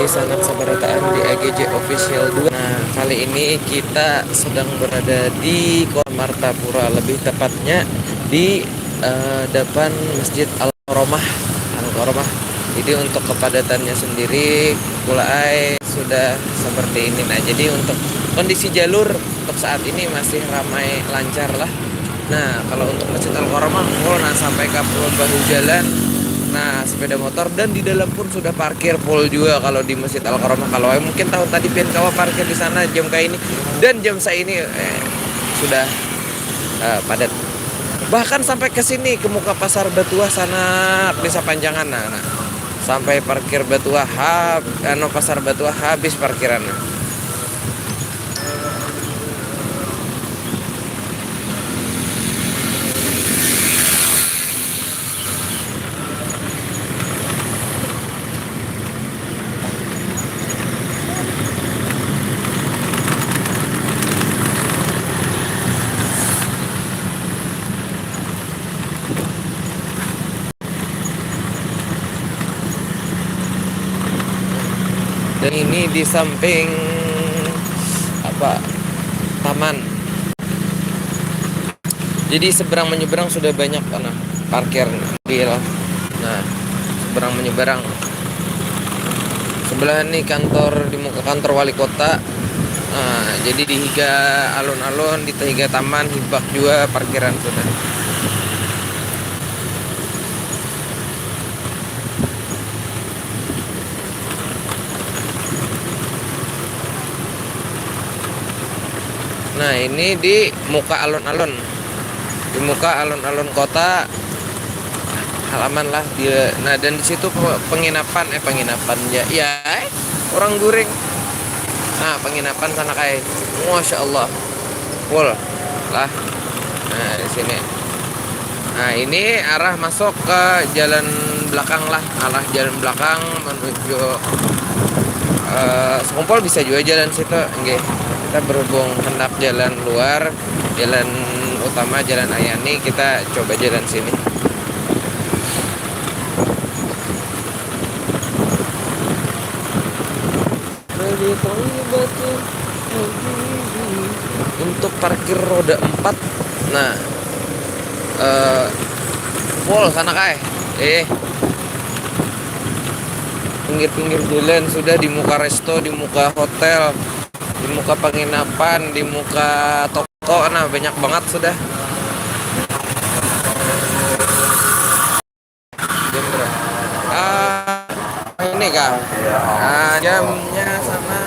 Sanak Sabarataan di AGJ Official 2. Nah, kali ini kita sedang berada di Kota Martapura, lebih tepatnya di depan Masjid Al-Karomah. Al-Karomah. Jadi untuk kepadatannya sendiri mulai sudah seperti ini. Nah, jadi untuk kondisi jalur untuk saat ini masih ramai lancar lah. Nah, kalau untuk Masjid Al-Karomah full, nah sampai ke bahu jalan. Nah, sepeda motor dan di dalam pun sudah parkir full juga kalau di Masjid Al-Karomah. Kalau mungkin tahun tadi pian kawa parkir di sana jam kayak ini dan jam saya ini sudah padat. Bahkan sampai ke sini ke muka pasar Batuah sana Desa Panjangan. Nah, sampai parkir Batuah pasar Batuah habis parkiran. Dan ini di samping taman. Jadi seberang menyeberang sudah banyak parkir mobil. Nah, seberang menyeberang. Sebelah ini di muka kantor wali kota. Nah, jadi di higa alun-alun, di higa taman, hibak juga parkiran sudah. Nah, ini di muka alun-alun. Di muka alun-alun kota halaman lah dia. Nah, dan di situ penginapan orang guring. Nah, penginapan sana kayak Masya Allah full lah. Nah, di sini. Nah, ini arah masuk ke jalan belakang lah, arah jalan belakang menuju Sekumpul bisa juga jalan situ. Nggih. Kita berhubung hendak jalan luar, jalan utama jalan Ayani, kita coba jalan sini. Untuk parkir roda 4, nah full sana kai. Pinggir-pinggir jalan sudah, di muka resto, di muka hotel, di muka penginapan, di muka toko, nah banyak banget sudah. Jam berapa? Ini kah? Nah, jamnya sama.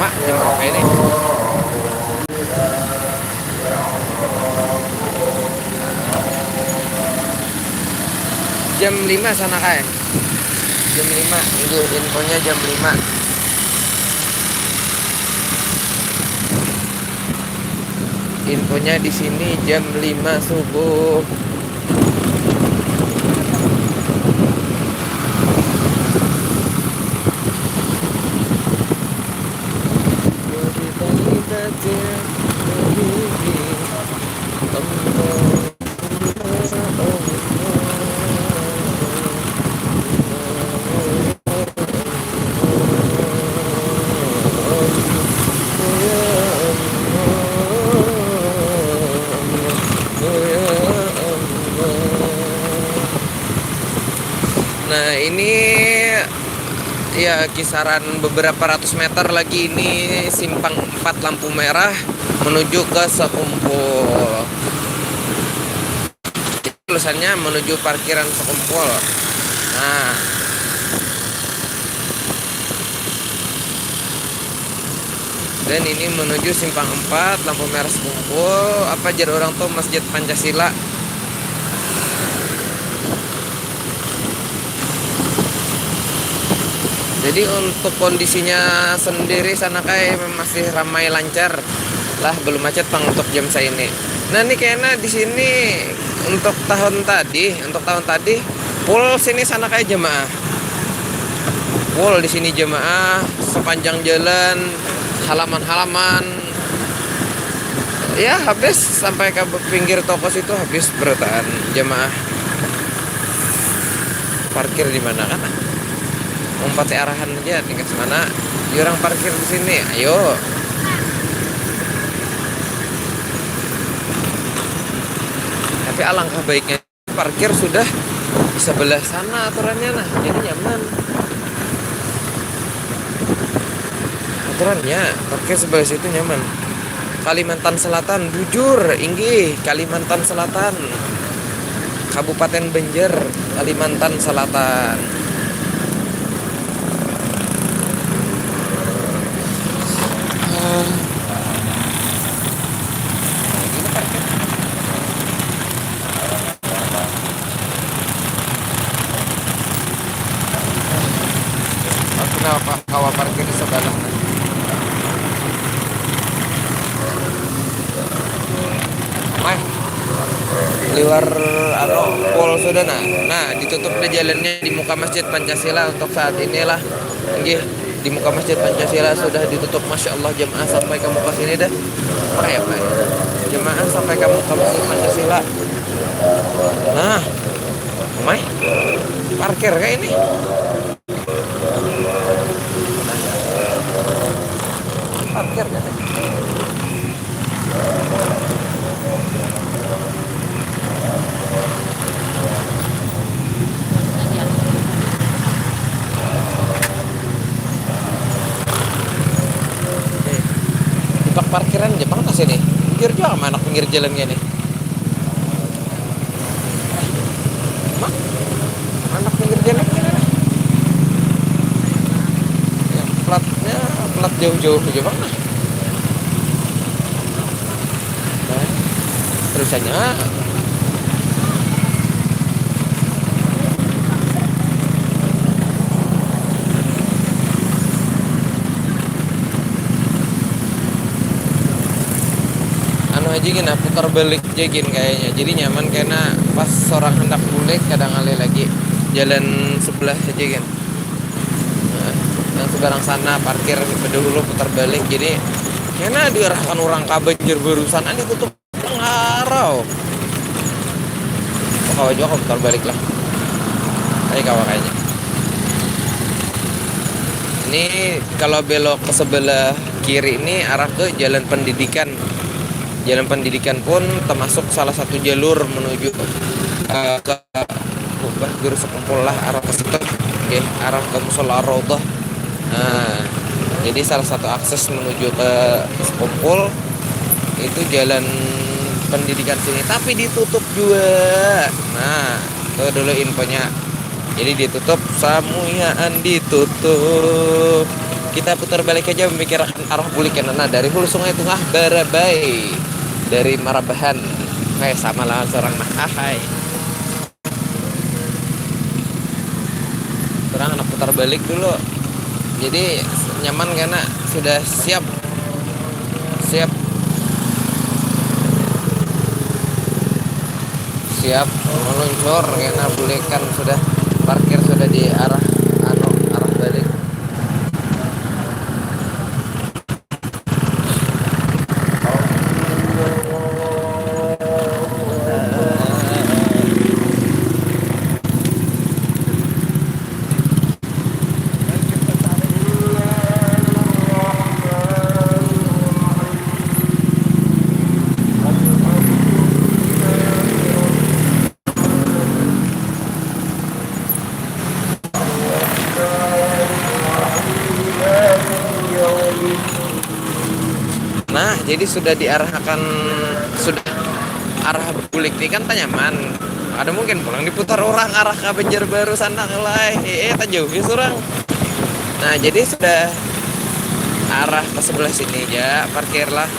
Mak, jam berapa ini? Jam 5 sana kah? Jam 5, itu infonya jam 5. Infonya di sini jam 5 subuh. Nah, ini ya kisaran beberapa ratus meter lagi, ini simpang 4 lampu merah menuju ke Sekumpul. Tulisannya menuju parkiran Sekumpul. Nah, dan ini menuju simpang 4 lampu merah Sekumpul. Apa jar orang tuh Masjid Pancasila. Jadi untuk kondisinya sendiri sana kayak masih ramai lancar lah, belum macet Bang untuk jam saya ini. Nah, ini kayaknya di sini untuk tahun tadi full sini sana kayak jemaah. Full di sini jemaah sepanjang jalan, halaman-halaman. Ya, habis sampai ke pinggir toko situ habis bertahan jemaah. Parkir di mana kan? Umpat arahan aja tinggal mana. Di orang parkir di sini. Ayo. Tapi alangkah baiknya parkir sudah di sebelah sana aturannya nah, jadi nyaman. Aturannya parkir sebelah situ nyaman. Kalimantan Selatan, bujur, inggih Kalimantan Selatan, Kabupaten Banjar, Kalimantan Selatan. Aku kenapa kawa parkir di sebelah Mai luar pol sudah nah ditutup deh jalannya di muka Masjid Pancasila untuk saat inilah. Nggih, di muka Masjid Pancasila sudah ditutup. Masya Allah, jemaah sampai ke muka sini dah. Kayak apa ya? Jemaah sampai ke muka Masjid Pancasila. Nah, Mai parkir kayak ini. Parkir kan? Parkiran Jepang tas ini pinggir juga sama anak pinggir jalan gini. Mak, anak pinggir jalan gini ya, plat jauh-jauh ke Jepang nah. Terusannya aja gini putar balik aja gini kayaknya, jadi nyaman karena pas orang hendak balik kadang alih lagi jalan sebelah aja gini. Nah, yang seberang sana parkir dulu putar balik, jadi karena diarahkan orang ke Banjar barusan ini tutup pengarau. Kawan juga aku putar balik lah. Ayo kawan kayaknya. Ini kalau belok ke sebelah kiri ini arah ke Jalan Pendidikan. Jalan Pendidikan pun termasuk salah satu jalur menuju ke Guru Sekumpul lah, arah ke situ, arah ke Musola Raudhah. Nah, jadi salah satu akses menuju ke Sekumpul itu Jalan Pendidikan sini, tapi ditutup juga. Nah, itu dulu infonya. Jadi ditutup, Samuiaan ditutup. Kita putar balik aja memikirkan arah balik kanan dari Hulu Sungai Tengah Barabai. Dari Marabahan kayak sama lah seorang hai seorang anak putar balik dulu, jadi nyaman karena sudah siap meluncur karena bulekan sudah parkir sudah di arah balik. Nah, jadi sudah diarahkan, sudah arah bulik ini kan nyaman. Ada mungkin pulang diputar orang arah ke Banjarbaru sana kelai. Tak jauh ya surang. Nah, jadi sudah arah ke sebelah sini ya, parkirlah.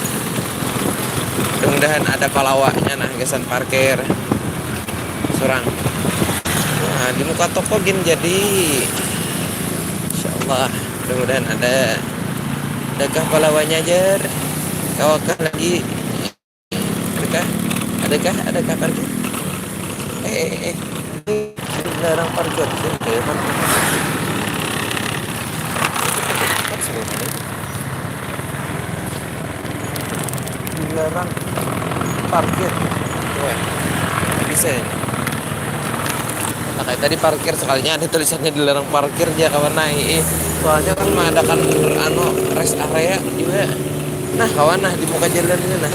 Mudah-mudahan ada palawaknya nah gesan parkir. Surang. Nah, di muka toko gini jadi insyaallah mudah-mudahan adakah palawanya aja. Kawakah lagi adakah parkir dilarang parkir sini dilarang parkir bisa ya? Nah, kayak tadi parkir sekalinya ada tulisannya dilarang parkir dia kawan naik. Soalnya kan mengadakan rest area juga. Nah kawan nah di muka jalan ini nah.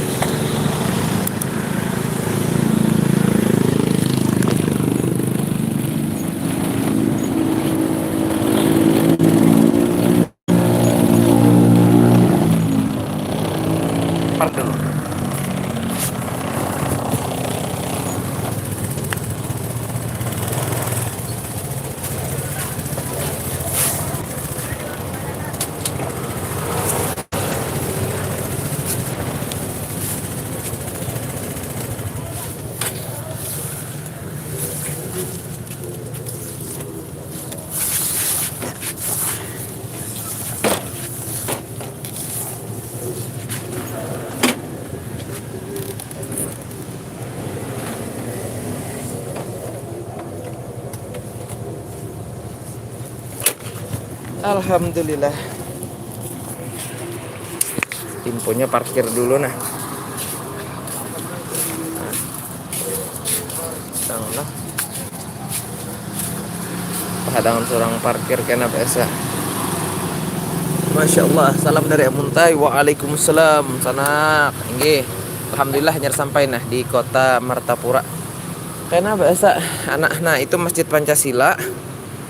Park dulu. Alhamdulillah. Infonya parkir dulu nah. Nah, hadangan seorang parkir kena biasa. Masya Allah, salam dari Amuntai. Waalaikumsalam. Sanak, inggih. Alhamdulillah nyar sampai nah di kota Martapura. Karena biasa anak, nah itu Masjid Pancasila.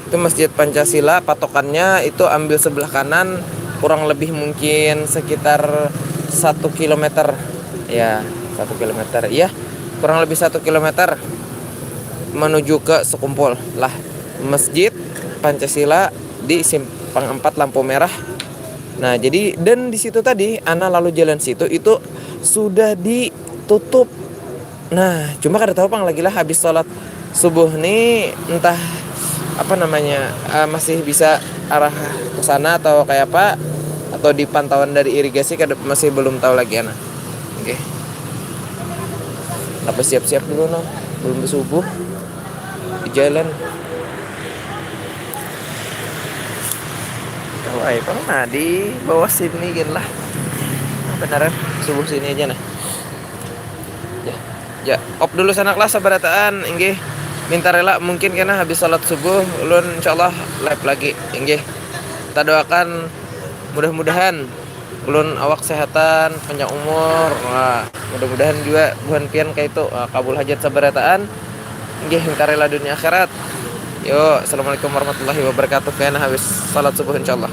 Itu Masjid Pancasila, patokannya itu ambil sebelah kanan, kurang lebih mungkin sekitar 1 kilometer. Ya, 1 kilometer. Iya, kurang lebih 1 kilometer menuju ke Sekumpul lah. Masjid Pancasila di Simpang 4 lampu merah. Nah, jadi dan di situ tadi Ana lalu jalan situ itu sudah ditutup. Nah, cuma kada tahu pang lagi lah habis sholat subuh nih entah apa namanya masih bisa arah ke sana atau kayak apa atau di pantauan dari irigasi kada masih belum tahu lagi Ana. Oke. Apa siap-siap dulu no, belum subuh di jalan. Wah, pernah di bawah sini gini lah. Beneran subuh sini aja nah. Ya, op dulu sana kelas sabarataan, inggih. Minta rela mungkin karena habis sholat subuh, ulun insyaallah live lagi, inggih. Kita doakan mudah-mudahan ulun awak kesehatan, panjang umur. Wah, mudah-mudahan juga buhan pian kayak itu kabul hajat sabarataan. Inggih, minta rela dunia akhirat. Yo, assalamualaikum warahmatullahi wabarakatuh. Karena habis sholat subuh insyaallah.